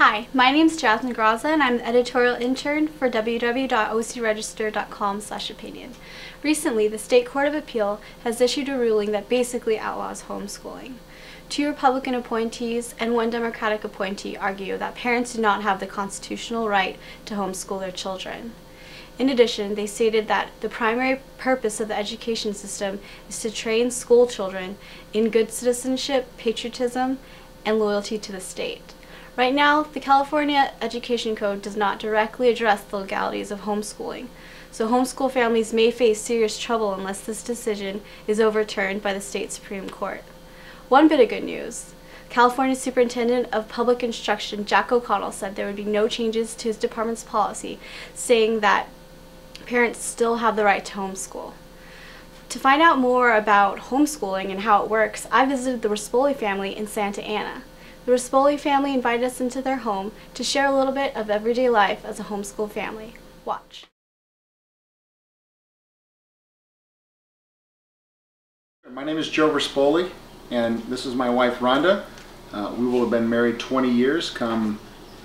Hi, my name is Jazmine Graza and I'm the editorial intern for www.ocregister.com/opinion. Recently, the State Court of Appeal has issued a ruling that basically outlaws homeschooling. 2 Republican appointees and 1 Democratic appointee argue that parents do not have the constitutional right to homeschool their children. In addition, they stated that the primary purpose of the education system is to train school children in good citizenship, patriotism, and loyalty to the state. Right now, the California Education Code does not directly address the legalities of homeschooling, so homeschool families may face serious trouble unless this decision is overturned by the state Supreme Court. One bit of good news. California Superintendent of Public Instruction Jack O'Connell said there would be no changes to his department's policy, saying that parents still have the right to homeschool. To find out more about homeschooling and how it works, I visited the Rispoli family in Santa Ana. The Rispoli family invited us into their home to share a little bit of everyday life as a homeschool family. Watch. My name is Joe Rispoli, and this is my wife Rhonda. We will have been married 20 years come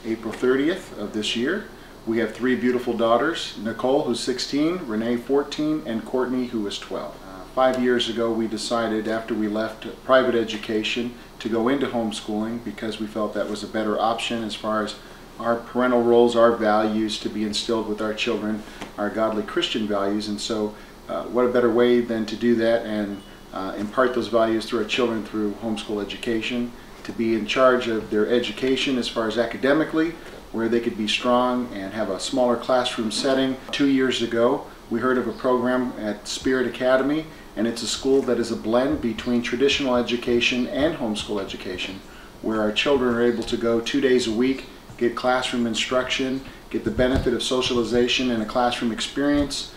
April 30th of this year. We have 3 beautiful daughters, Nicole, who's 16, Renee, 14, and Courtney, who is 12. 5 years ago, we decided after we left private education to go into homeschooling because we felt that was a better option as far as our parental roles, our values to be instilled with our children, our godly Christian values. And so what a better way than to do that and impart those values to our children through homeschool education, to be in charge of their education as far as academically, where they could be strong and have a smaller classroom setting. 2 years ago, we heard of a program at Spirit Academy, and it's a school that is a blend between traditional education and homeschool education, where our children are able to go 2 days a week, get classroom instruction, get the benefit of socialization and a classroom experience,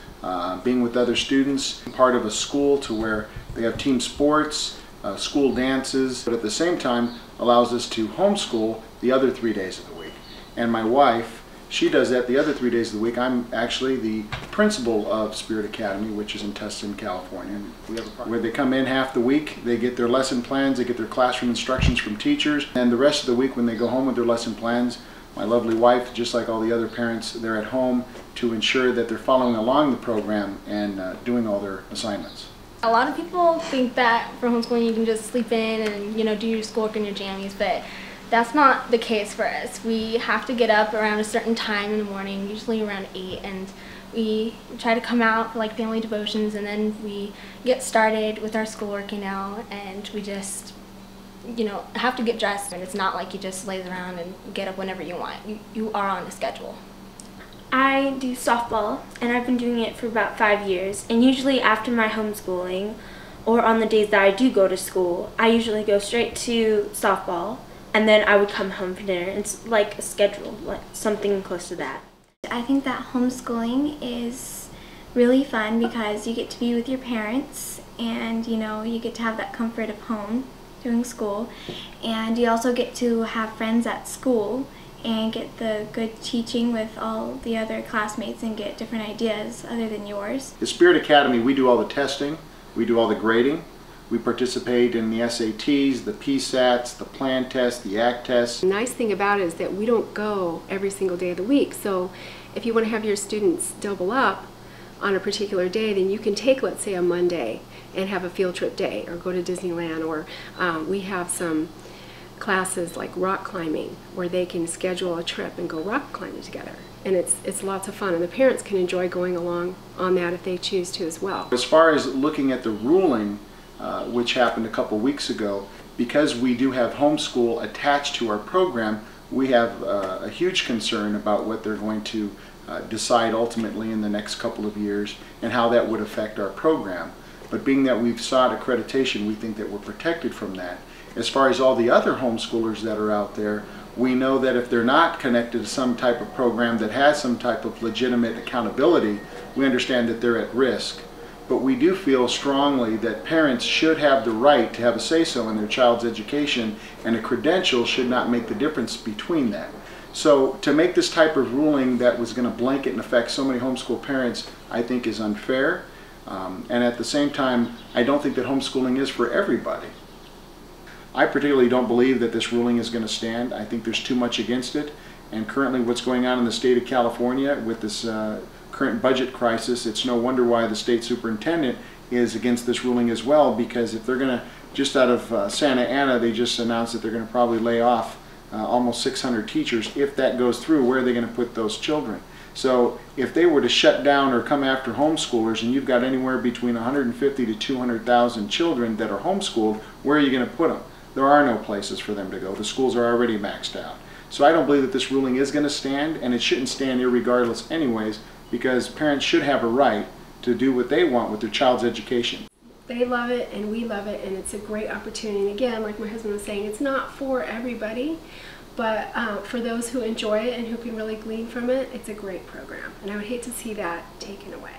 being with other students, part of a school to where they have team sports, school dances, but at the same time allows us to homeschool the other 3 days of the week. And my wife, she does that the other 3 days of the week. I'm actually the principal of Spirit Academy, which is in Tustin, California. Where they come in half the week, they get their lesson plans, they get their classroom instructions from teachers, and the rest of the week when they go home with their lesson plans, my lovely wife, just like all the other parents, they're at home to ensure that they're following along the program and doing all their assignments. A lot of people think that for homeschooling you can just sleep in and do your schoolwork in your jammies, but that's not the case for us. We have to get up around a certain time in the morning, usually around 8, and we try to come out for like family devotions, and then we get started with our schoolwork, and we just have to get dressed, and it's not like you just laze around and get up whenever you want. You are on a schedule. I do softball, and I've been doing it for about 5 years, and usually after my homeschooling or on the days that I do go to school, I usually go straight to softball, and then I would come home for dinner. It's like a schedule, like something close to that. I think that homeschooling is really fun because you get to be with your parents, and you get to have that comfort of home doing school, and you also get to have friends at school and get the good teaching with all the other classmates and get different ideas other than yours. At Spirit Academy, we do all the testing, we do all the grading. We participate in the SATs, the PSATs, the plan test, the ACT test. The nice thing about it is that we don't go every single day of the week, so if you want to have your students double up on a particular day, then you can take, let's say, a Monday and have a field trip day or go to Disneyland, or we have some classes like rock climbing where they can schedule a trip and go rock climbing together. And it's lots of fun, and the parents can enjoy going along on that if they choose to as well. As far as looking at the ruling, which happened a couple weeks ago, because we do have homeschool attached to our program, we have a huge concern about what they're going to decide ultimately in the next couple of years and how that would affect our program. But being that we've sought accreditation, we think that we're protected from that. As far as all the other homeschoolers that are out there, we know that if they're not connected to some type of program that has some type of legitimate accountability, we understand that they're at risk. But we do feel strongly that parents should have the right to have a say-so in their child's education, and a credential should not make the difference between that. So to make this type of ruling that was going to blanket and affect so many homeschool parents, I think is unfair. And at the same time, I don't think that homeschooling is for everybody. I particularly don't believe that this ruling is going to stand. I think there's too much against it. And currently what's going on in the state of California with this current budget crisis, it's no wonder why the state superintendent is against this ruling as well, because if they're going to, just out of Santa Ana, they just announced that they're going to probably lay off almost 600 teachers. If that goes through, where are they going to put those children? So if they were to shut down or come after homeschoolers, and you've got anywhere between 150 to 200,000 children that are homeschooled, where are you going to put them? There are no places for them to go. The schools are already maxed out. So I don't believe that this ruling is going to stand, and it shouldn't stand irregardless anyways, because parents should have a right to do what they want with their child's education. They love it and we love it, and it's a great opportunity. And again, like my husband was saying, it's not for everybody, but for those who enjoy it and who can really glean from it, it's a great program. And I would hate to see that taken away.